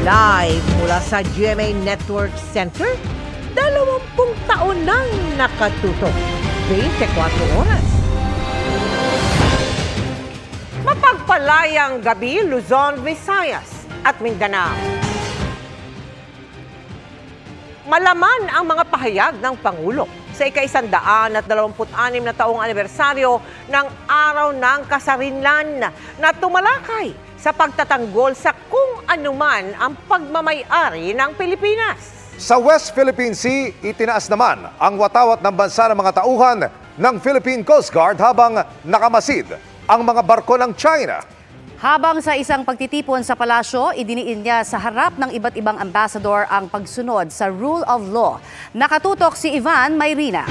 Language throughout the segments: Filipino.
Live mula sa GMA Network Center, 20 taon nang nakatutok, 24 oras. Mapagpalayang gabi, Luzon, Visayas at Mindanao. Malaman ang mga pahayag ng Pangulo sa ika-126 na taong anibersaryo ng Araw ng Kasarinlan na tumalakay sa pagtatanggol sa kung anuman ang pagmamay-ari ng Pilipinas. Sa West Philippine Sea, itinaas naman ang watawat ng bansa ng mga tauhan ng Philippine Coast Guard habang nakamasid ang mga barko ng China. Habang sa isang pagtitipon sa palasyo, idiniin niya sa harap ng iba't ibang ambassador ang pagsunod sa rule of law. Nakatutok si Ivan Mayrina.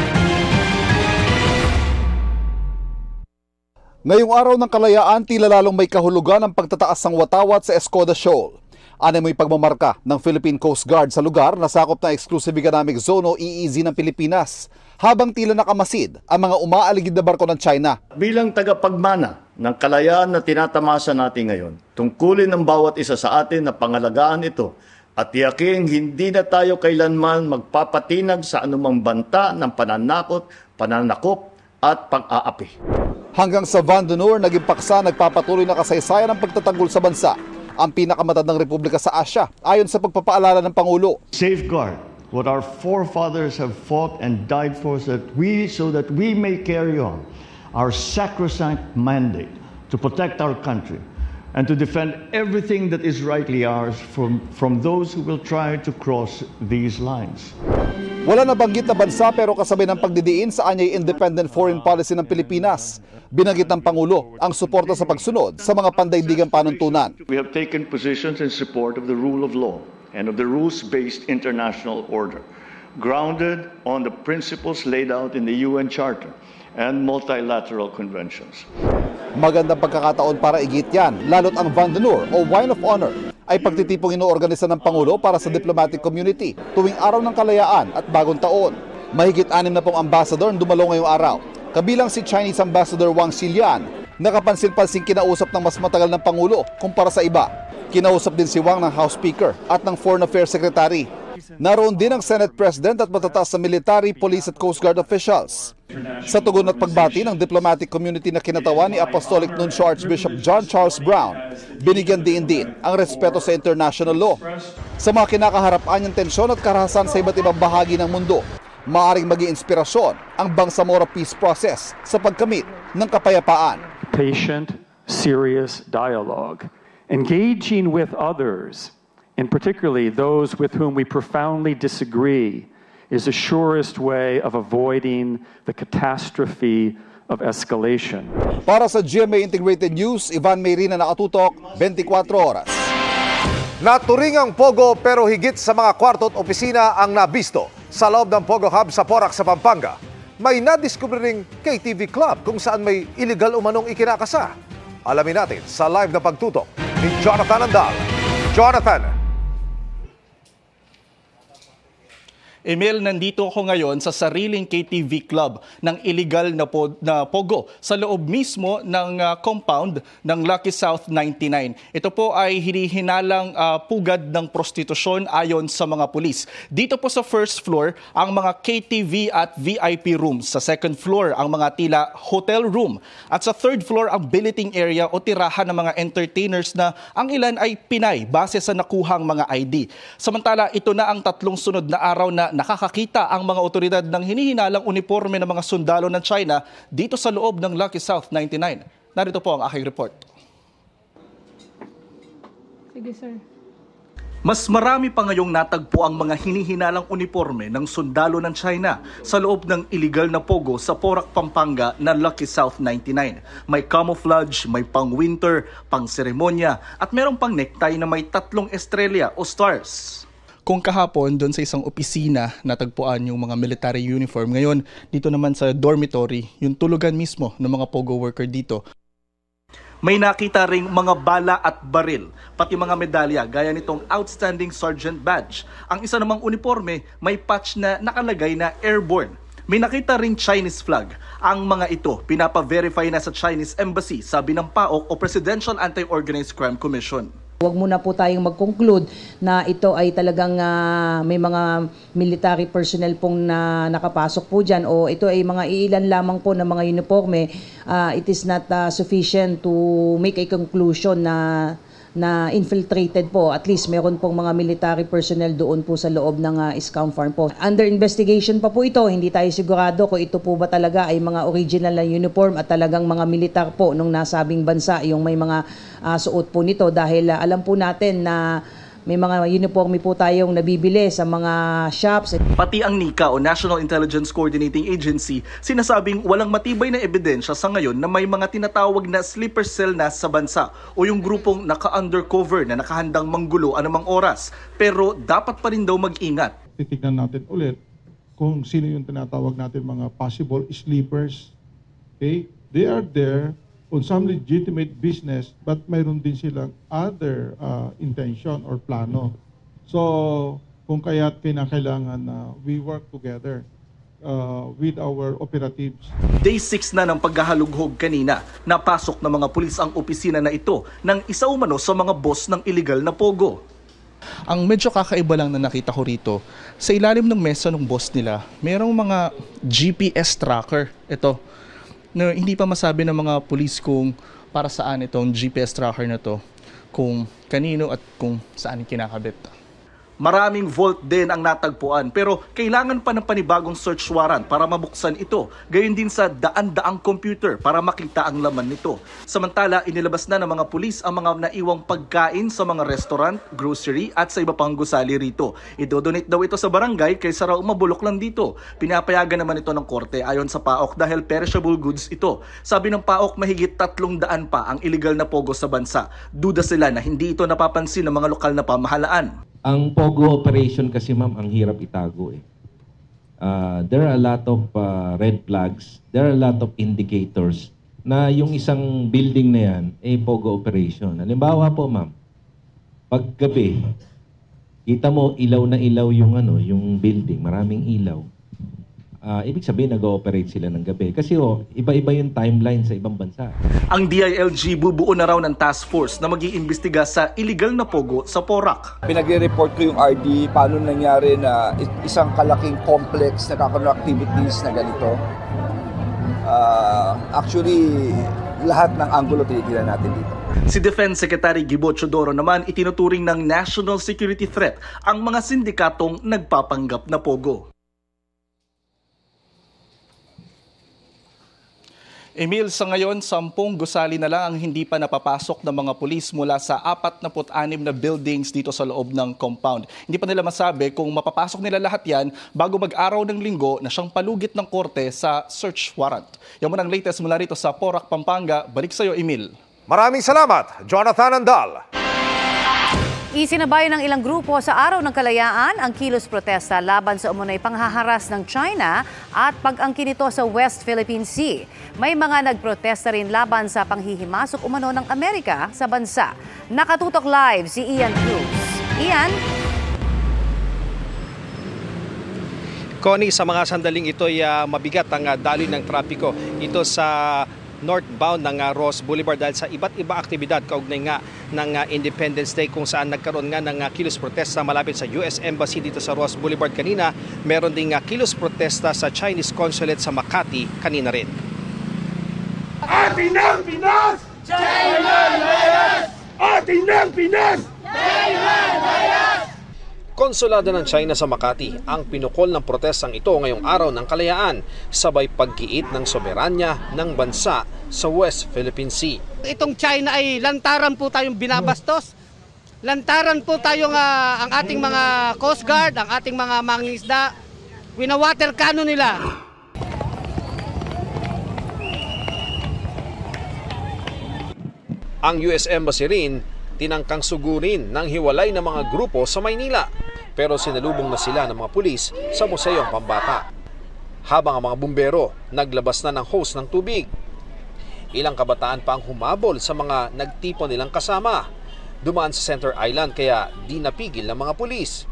Ngayong araw ng kalayaan, tila lalong may kahulugan ang pagtataas ng watawat sa Escoda Shoal. Ano mo'y pagmamarka ng Philippine Coast Guard sa lugar na sakop ng Exclusive Economic Zone o EEZ ng Pilipinas, habang tila nakamasid ang mga umaaligid na barko ng China. Bilang tagapagmana ng kalayaan na tinatamasa natin ngayon, tungkulin ng bawat isa sa atin na pangalagaan ito at tiyaking hindi na tayo kailanman magpapatinag sa anumang banta ng pananakot, pananakop at pag-aapi. Hanggang sa Vandenur, naging paksa nagpapatuloy na kasaysayan ng pagtatanggol sa bansa, ang pinakamatandang republika sa Asya, ayon sa pagpapaalala ng Pangulo. Safeguard what our forefathers have fought and died for so that we may carry on our sacrosanct mandate to protect our country and to defend everything that is rightly ours from those who will try to cross these lines. Wala na banggit na bansa pero kasabay ng pagdidiin sa anyay independent foreign policy ng Pilipinas. Binanggit ng Pangulo ang suporta sa pagsunod sa mga pandaigdigang panuntunan. We have taken positions in support of the rule of law and of the rules-based international order, grounded on the principles laid out in the UN Charter and multilateral conventions. Magandang pagkakataon para igit yan, lalo't ang Vandenur o Wine of Honor ay pagtitipong inoorganisa ng Pangulo para sa diplomatic community tuwing araw ng kalayaan at bagong taon. Mahigit 60 ambassador ang dumalo ngayong araw, kabilang si Chinese Ambassador Wang Xilian, nakapansin-pansing kinausap ng mas matagal ng Pangulo kumpara sa iba. Kinausap din si Wang ng House Speaker at ng Foreign Affairs Secretary. Naroon din ang Senate President at matataas na military, police at Coast Guard officials. Sa tugon at pagbati ng diplomatic community na kinatawan ni Apostolic Nuncio Archbishop John Charles Brown, binigyan din ang respeto sa international law. Sa mga kinakaharapaan niyang tensyon at karahasan sa iba't ibang bahagi ng mundo, maaaring maging inspirasyon ang Bangsamoro peace process sa pagkamit ng kapayapaan. Patient, serious dialogue, engaging with others, and particularly those with whom we profoundly disagree, is the surest way of avoiding the catastrophe of escalation. Para sa GMA Integrated News, Ivan Mayrina, nakatutok, 24 oras. Naturingang Pogo pero higit sa mga kwarto at opisina ang nabisto sa loob ng Pogo Hub sa Porac sa Pampanga. May nadiskubre ring KTV Club kung saan may illegal umanong ikinakasa. Alamin natin sa live na pagtutok ni Jonathan Andal. Jonathan! Emil, nandito ako ngayon sa sariling KTV Club ng illegal na Pogo sa loob mismo ng compound ng Lucky South 99. Ito po ay hinihinalang pugad ng prostitusyon ayon sa mga pulis. Dito po sa first floor ang mga KTV at VIP rooms. Sa second floor ang mga tila hotel room. At sa third floor ang billeting area o tirahan ng mga entertainers na ang ilan ay Pinay base sa nakuhang mga ID. Samantala, ito na ang tatlong sunod na araw na nakakakita ang mga otoridad ng hinihinalang uniforme ng mga sundalo ng China dito sa loob ng Lucky South 99. Narito po ang aking report. Sige, sir. Mas marami pa ngayong natagpo ang mga hinihinalang uniforme ng sundalo ng China sa loob ng illegal na Pogo sa Porac, Pampanga na Lucky South 99. May camouflage, may pang-winter, pang-seremonya at merong pang necktie na may 3 estrella o stars. Kung kahapon doon sa isang opisina natagpuan yung mga military uniform, ngayon dito naman sa dormitory, yung tulugan mismo ng mga Pogo worker dito. May nakita ring mga bala at baril, pati mga medalya gaya nitong Outstanding Sergeant Badge. Ang isa namang uniforme may patch na nakalagay na airborne. May nakita ring Chinese flag. Ang mga ito pinapa-verify na sa Chinese Embassy, sabi ng PAOK o Presidential Anti-Organized Crime Commission. Huwag muna po tayong mag-conclude na ito ay talagang may mga military personnel pong nakapasok po dyan o ito ay mga ilan lamang po ng mga uniforme. It is not sufficient to make a conclusion na infiltrated po. At least meron pong mga military personnel doon po sa loob ng scam farm po. Under investigation pa po ito, hindi tayo sigurado kung ito po ba talaga ay mga original na uniform at talagang mga militar po nung nasabing bansa yung may mga suot po nito dahil alam po natin na may mga uniforme po tayong nabibili sa mga shops. Pati ang NICA o National Intelligence Coordinating Agency sinasabing walang matibay na ebidensya sa ngayon na may mga tinatawag na sleeper cell na sa bansa o yung grupong naka-undercover na nakahandang manggulo anumang oras. Pero dapat pa rin daw mag-ingat. Titignan natin ulit kung sino yung tinatawag natin mga possible sleepers. Okay? They are there on some legitimate business but mayroon din silang other intention or plano. So, kung kaya't kinakailangan na we work together with our operatives. Day 6 na ng paghahalughog kanina, napasok ng mga pulis ang opisina na ito ng isa umano sa mga boss ng illegal na pogo. Ang medyo kakaiba lang na nakita ko rito, sa ilalim ng mesa ng boss nila, merong mga GPS tracker. Ito. No, hindi pa masabi ng mga pulis kung para saan itong GPS tracker na to, kung kanino at kung saan kinakabit. Maraming vault din ang natagpuan pero kailangan pa ng panibagong search warrant para mabuksan ito. Gayon din sa daan-daang computer para makita ang laman nito. Samantala, inilabas na ng mga pulis ang mga naiwang pagkain sa mga restaurant, grocery at sa iba pang gusali rito. Idodonate daw ito sa barangay kaysa raw mabulok lang dito. Pinapayagan naman ito ng korte ayon sa PAOK dahil perishable goods ito. Sabi ng PAOK mahigit 300 pa ang illegal na pogo sa bansa. Duda sila na hindi ito napapansin ng mga lokal na pamahalaan. Ang POGO operation kasi ma'am, ang hirap itago eh. There are a lot of red flags, there are a lot of indicators na yung isang building na yan ay POGO operation. Halimbawa po ma'am, paggabi, kita mo ilaw na ilaw yung yung building, maraming ilaw. Ibig sabihin nag-ooperate sila ng gabi. Kasi iba-iba yung timeline sa ibang bansa. Ang DILG bubuo na raw ng task force na mag-iimbestiga sa illegal na pogo sa Porac. Pinag-report ko yung RD, paano nangyari na isang kalaking complex na kakaroon activities na ganito. Actually, lahat ng anggulo tinitingnan natin dito. Si Defense Secretary Gibo Chodoro naman itinuturing ng national security threat ang mga sindikatong nagpapanggap na pogo. Emil, sa ngayon, 10 gusali na lang ang hindi pa napapasok ng mga pulis mula sa 46 na buildings dito sa loob ng compound. Hindi pa nila masabi kung mapapasok nila lahat yan bago mag-araw ng linggo na siyang palugit ng korte sa search warrant. Yan muna ang latest mula rito sa Porac, Pampanga. Balik sa iyo, Emil. Maraming salamat, Jonathan Andal. Isinabay ng ilang grupo sa Araw ng Kalayaan ang kilos protesta laban sa umunoy panghaharas ng China at pag-angkin nito sa West Philippine Sea. May mga nagprotesta rin laban sa panghihimasok umano ng Amerika sa bansa. Nakatutok live si Ian Cruz. Ian? Connie, sa mga sandaling ito ay mabigat ang daloy ng trapiko. Ito sa northbound ng Ross Boulevard dahil sa iba't iba aktibidad kaugnay nga ng Independence Day kung saan nagkaroon nga ng kilos protesta malapit sa US Embassy dito sa Ross Boulevard kanina. Meron ding kilos protesta sa Chinese Consulate sa Makati kanina rin. Atin ang Pinas! Kailan layas! Atin ang Pinas! Kailan layas! Konsulado ng China sa Makati ang pinukol ng protestang ito ngayong Araw ng Kalayaan sabay pagkiit ng soberanya ng bansa sa West Philippine Sea. Itong China ay lantaran po tayong binabastos. Lantaran po tayong ang ating mga Coast Guard, ang ating mga mangingisda, winawater cannon nila. Ang US Embassy rin tinangkang sugurin ng hiwalay na mga grupo sa Maynila. Pero sinalubong na sila ng mga pulis sa Museong Pambata. Habang ang mga bumbero naglabas na ng hose ng tubig. Ilang kabataan pa ang humabol sa mga nagtipon nilang kasama. Dumaan sa Center Island kaya di napigil ng mga pulis.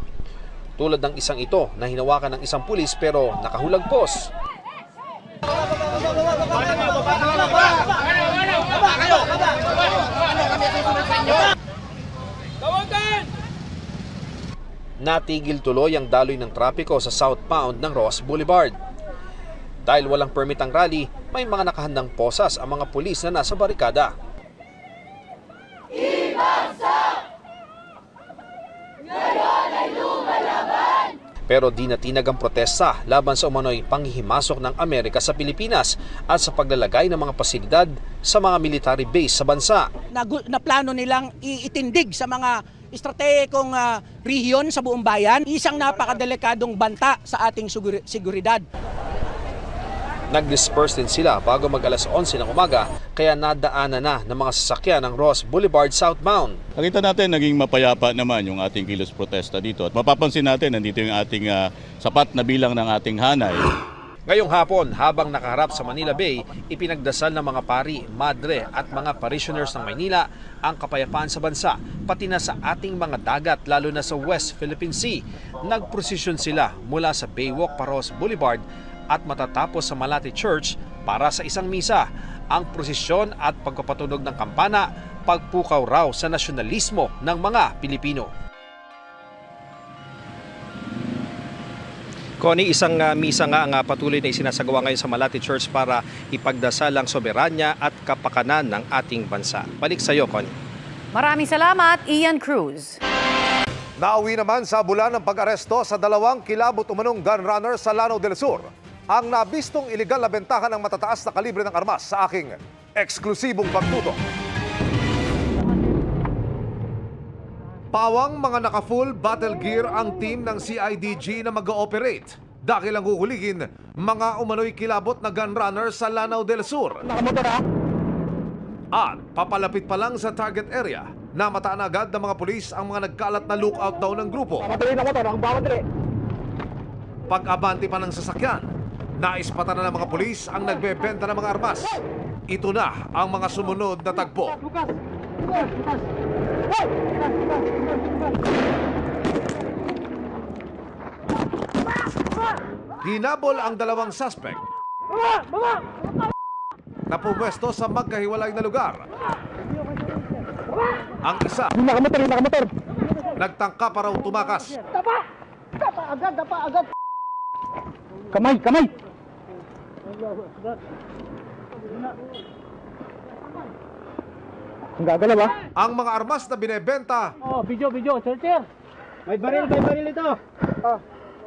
Tulad ng isang ito na hinawakan ng isang pulis pero nakahulagpos. Natigil tuloy ang daloy ng trapiko sa southbound ng Ross Boulevard. Dahil walang permit ang rally, may mga nakahandang posas ang mga pulis na nasa barikada. Pero di natinag ang protesta laban sa umano'y panghihimasok ng Amerika sa Pilipinas at sa paglalagay ng mga pasilidad sa mga military base sa bansa. Na plano nilang iitindig sa mga estratehikong rehiyon sa buong bayan, isang napakadelikadong banta sa ating seguridad. Nag-disperse din sila bago mag-alas 11 ng umaga, kaya nadaanan na ng mga sasakyan ng Ross Boulevard southbound. Nakita natin naging mapayapa naman yung ating kilos protesta dito. At mapapansin natin nandito yung ating sapat na bilang ng ating hanay. Ngayong hapon, habang nakaharap sa Manila Bay, ipinagdasal ng mga pari, madre at mga parishioners ng Maynila ang kapayapaan sa bansa, pati na sa ating mga dagat lalo na sa West Philippine Sea. Nagprosesyon sila mula sa Baywalk pa Ross Boulevard at matatapos sa Malate Church para sa isang misa. Ang prosesyon at pagpapatunog ng kampana, pagpukaw raw sa nasyonalismo ng mga Pilipino. Connie, isang misa nga ang patuloy na isinasagawa ngayon sa Malate Church para ipagdasal ang soberanya at kapakanan ng ating bansa. Balik sa iyo, Connie. Maraming salamat, Ian Cruz. Nauwi naman sa bulan ng pag-aresto sa 2 kilabot umanong gun runner sa Lanao del Sur ang nabistong iligal na bentahan ng matataas na kalibre ng armas sa aking eksklusibong pagtutok. Pawang mga naka-full battle gear ang team ng CIDG na mag-ooperate dahil ang huhuligin mga umano'y kilabot na gun runner sa Lanao del Sur. At papalapit pa lang sa target area, namataan agad ng mga pulis ang mga nagkalat na lookout daw ng grupo. Pag-abanti pa ng sasakyan, naispatan na ng mga pulis ang nagbebenta ng mga armas. Ito na ang mga sumunod na tagpo. Hinabol ang 2 suspect na pumwesto sa magkahiwalay na lugar. Ang isa nagtangka para tumakas. Dapa agad. Kamay! Ang gagalaw ba? Ang mga armas na binebenta. Video, sir. May baril ito.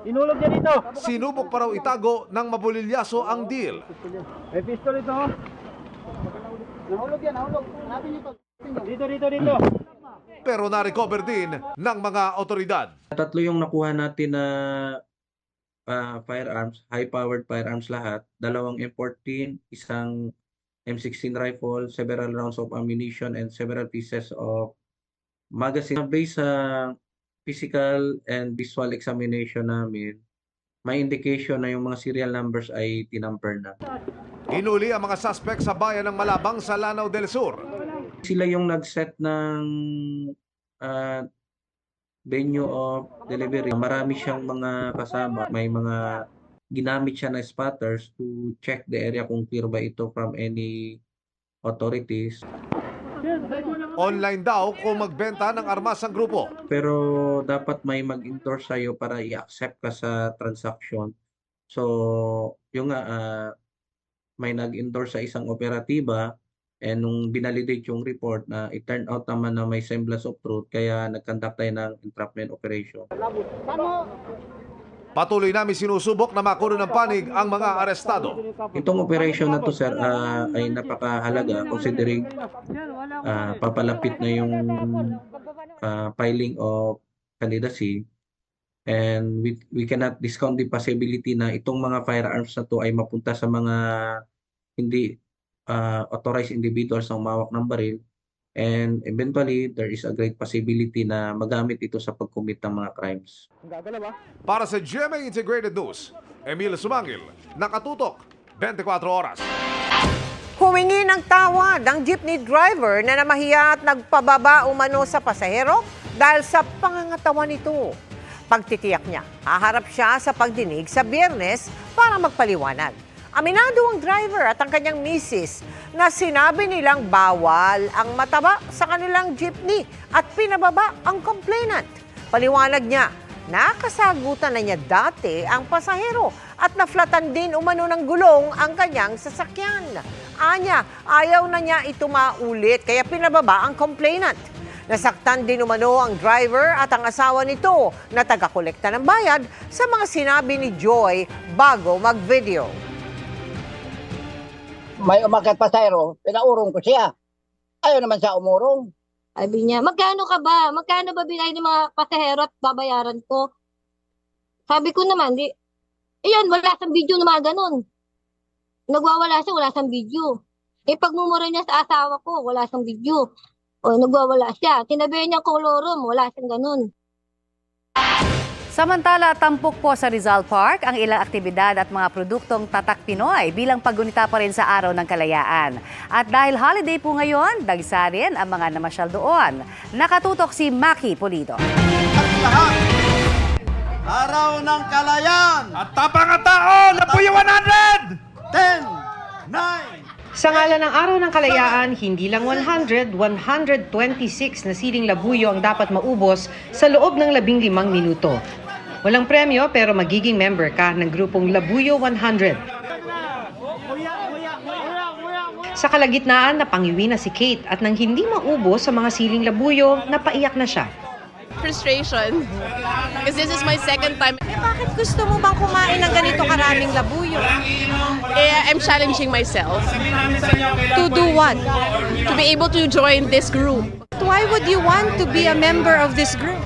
Inulog niya dito. Sinubok pa raw itago ng mabulilyaso ang deal. May pistol ito. Nahulog yan. Hanapin ito. Dito. Pero na-recover din ng mga otoridad. 3 yung nakuha natin na firearms, high-powered firearms lahat. 2 M14, isang M16 rifle, several rounds of ammunition, and several pieces of magazine. Based sa physical and visual examination namin, may indication na yung mga serial numbers ay tinamper na. Hinuli ang mga suspect sa bayan ng Malabang sa Lanao del Sur. Sila yung nag-set ng venue of delivery. Marami siyang mga kasama. May mga ginamit siya na spotters to check the area kung clear ba ito from any authorities. Online daw kung magbenta ng armas ang grupo. Pero dapat may mag-endorse sa'yo para i-accept ka sa transaction. So, yung may nag-endorse sa isang operatiba, and nung binalidate yung report na it turned out naman na may semblance of truth, kaya nag-conduct tayo ng entrapment operation. Patuloy namin sinusubok na makuha ng panig ang mga arestado. Itong operation na to, sir, ay napakahalaga considering papalapit na yung filing of candidacy, and we cannot discount the possibility na itong mga firearms na to ay mapunta sa mga hindi authorized individuals na umawak ng baril, and eventually there is a great possibility na magamit ito sa pag-commit ng mga crimes. Para sa GMA Integrated News, Emil Sumangil, nakatutok 24 oras. Humingi ng tawad ang jeepney driver na namahiya at nagpababa umano sa pasahero dahil sa pangangatawan nito. Pagtitiyak niya, haharap siya sa pagdinig sa Biyernes para magpaliwanag. Aminado ang driver at ang kanyang misis na sinabi nilang bawal ang mataba sa kanilang jeepney at pinababa ang complainant. Paliwanag niya, Nakasagutan na niya dati ang pasahero at naflatan din umano ng gulong ang kanyang sasakyan. Anya, ayaw na niya ito maulit kaya pinababa ang complainant. Nasaktan din umano ang driver at ang asawa nito na taga-kolekta ng bayad sa mga sinabi ni Joy bago mag-video. May umakyat pasahero, pinaurong ko siya. Ayaw naman siya umurong. Sabi niya, magkano ka ba? Magkano ba binay ng mga pasahero at babayaran ko? Sabi ko naman, iyan, wala siyang video na mga ganun. Nagwawala siya, wala siyang video. Pagmumura niya sa asawa ko, wala siyang video. O, nagwawala siya. Tinabi niya kolorum, wala siyang ganun. Samantala, tampok po sa Rizal Park ang ilang aktibidad at mga produktong tatak Pinoy bilang paggunita pa rin sa Araw ng Kalayaan. At dahil holiday po ngayon, dagsa rin ang mga namasyal doon. Nakatutok si Maki Pulido. Araw ng Kalayaan! At tapang ang tao! Lapuyo 100! 10, 9, Sa ngalan ng Araw ng Kalayaan, hindi lang 100, 126 na siling labuyo ang dapat maubos sa loob ng 15 minuto. Walang premyo pero magiging member ka ng grupong Labuyo 100. Sa kalagitnaan, napangiwi na si Kate at nang hindi maubos sa mga siling labuyo, napaiyak na siya. Frustration. Because this is my second time. Bakit gusto mo bang kumain ng ganito karaming labuyo? I'm challenging myself. To do what? To be able to join this group. Why would you want to be a member of this group?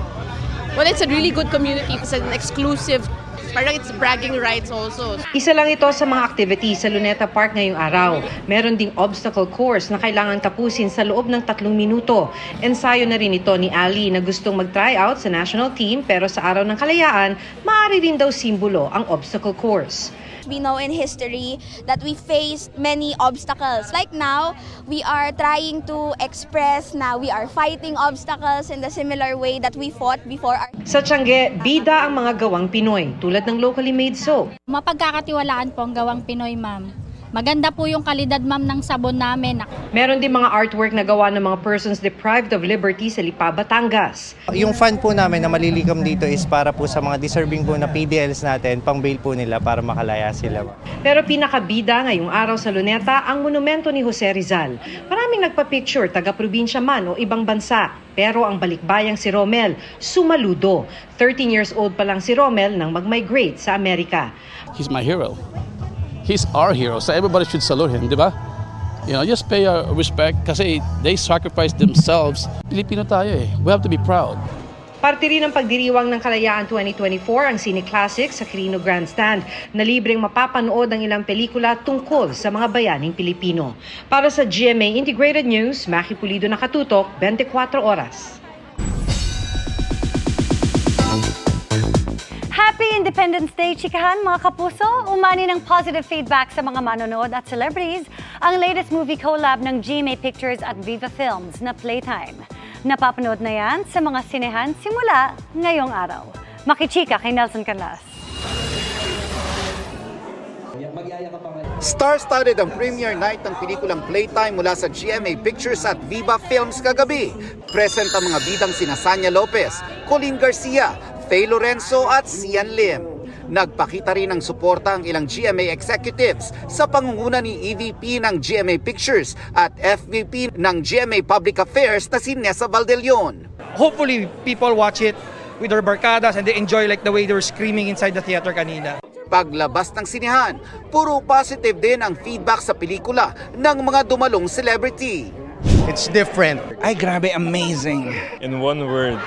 Well, it's a really good community. It's an exclusive. Parang it's bragging rights also. Isa lang ito sa mga activities sa Luneta Park ngayong araw. Meron ding obstacle course na kailangang tapusin sa loob ng 3 minuto. Ensayo na rin ito ni Ali na gustong mag-try out sa national team pero sa Araw ng Kalayaan, maaari rin daw simbolo ang obstacle course. We know in history that we faced many obstacles. Like now, we are trying to express na we are fighting obstacles in the similar way that we fought before. Sa Tiangge, bida ang mga gawang Pinoy tulad ng locally made soap. Mapagkakatiwalaan po ang gawang Pinoy, ma'am. Maganda po yung kalidad, ma'am, ng sabon namin. Meron din mga artwork na gawa ng mga persons deprived of liberty sa Lipa, Batangas. Yung fund po namin na malilikom dito is para po sa mga deserving po na PDLs natin, pang bail po nila para makalaya sila. Pero pinakabida ngayong araw sa Luneta ang monumento ni Jose Rizal. Maraming nagpa-picture, taga-probinsya man o ibang bansa. Pero ang balikbayang si Romel, sumaludo. 13 years old pa lang si Romel nang mag-migrate sa Amerika. He's my hero. He's our hero, so everybody should salute him, di ba? You know, just pay our respect kasi they sacrifice themselves. Pilipino tayo eh. We have to be proud. Parte rin ng pagdiriwang ng Kalayaan 2024 ang Cine Classics sa Quirino Grandstand na libreng mapapanood ang ilang pelikula tungkol sa mga bayaning Pilipino. Para sa GMA Integrated News, Maki Pulido nakatutok, 24 oras. Happy Independence Day, chikahan mga kapuso! Umani ng positive feedback sa mga manonood at celebrities ang latest movie collab ng GMA Pictures at Viva Films na Playtime. Napapanood na yan sa mga sinehan simula ngayong araw. Makichika kay Nelson Canlas. Star-studded ang premiere night ng pelikulang Playtime mula sa GMA Pictures at Viva Films kagabi. Present ang mga bidang sina Sanya Lopez, Colleen Garcia, Faye Lorenzo at Sian Lim. Nagpakita rin ng suporta ang ilang GMA executives sa pangunguna ni EVP ng GMA Pictures at FVP ng GMA Public Affairs na si Nessa Valdelion. Hopefully, people watch it with their barkadas and they enjoy like the way they were screaming inside the theater kanina. Paglabas ng sinehan, puro positive din ang feedback sa pelikula ng mga dumalong celebrity. It's different. Ay, grabe, amazing. In one word,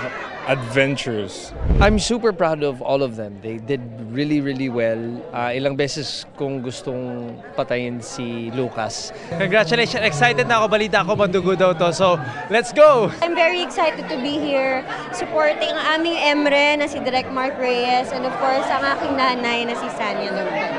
adventurous. I'm super proud of all of them. They did really, really well. Ilang beses kong gustong patayin si Lucas. Congratulations! Excited na ako. Balita ako madugo daw to. So, let's go! I'm very excited to be here supporting ang aming Emre na si Direk Mark Reyes and of course ang aking nanay na si Sanya Lopez.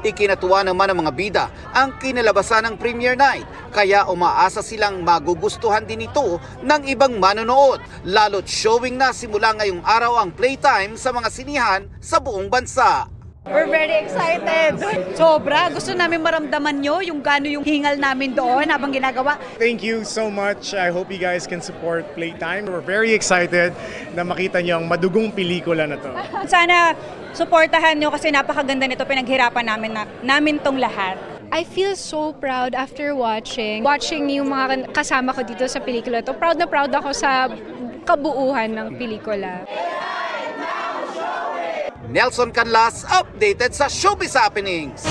Ikinatuwa naman ng mga bida ang kinalabasan ng premiere night, kaya umaasa silang magugustuhan din ito ng ibang manonood, lalo't showing na simula ngayong araw ang Playtime sa mga sinihan sa buong bansa. We're very excited. Sobra. Gusto namin maramdaman nyo yung gano'n yung hingal namin doon habang ginagawa. Thank you so much. I hope you guys can support Playtime. We're very excited na makita nyo ang madugong pelikula na to. Sana suportahan nyo kasi napakaganda nito. Pinaghirapan namin tong lahat. I feel so proud after watching yung mga kasama ko dito sa pelikula to. Proud na proud ako sa kabuuhan ng pelikula. Nelson Canlas, updated sa Showbiz Happenings.